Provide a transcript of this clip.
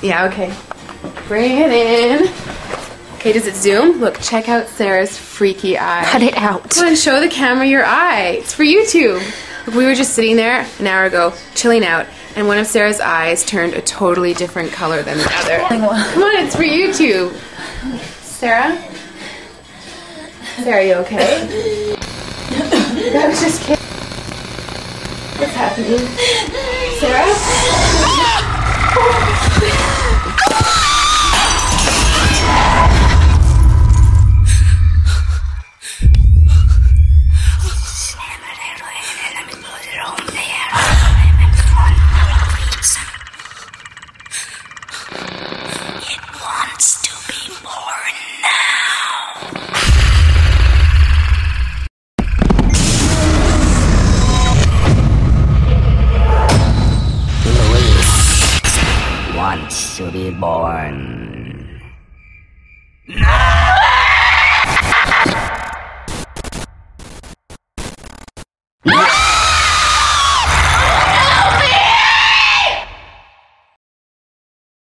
Yeah, okay. Bring it in. Okay, does it zoom? Look, check out Sarah's freaky eye. Cut it out. Come on, show the camera your eye. It's for YouTube. Look, we were just sitting there an hour ago, chilling out, and one of Sarah's eyes turned a totally different color than the other. Come on, it's for YouTube. Sarah? Sarah, are you okay? That was just kidding. What's happening? Sarah? Wants to be born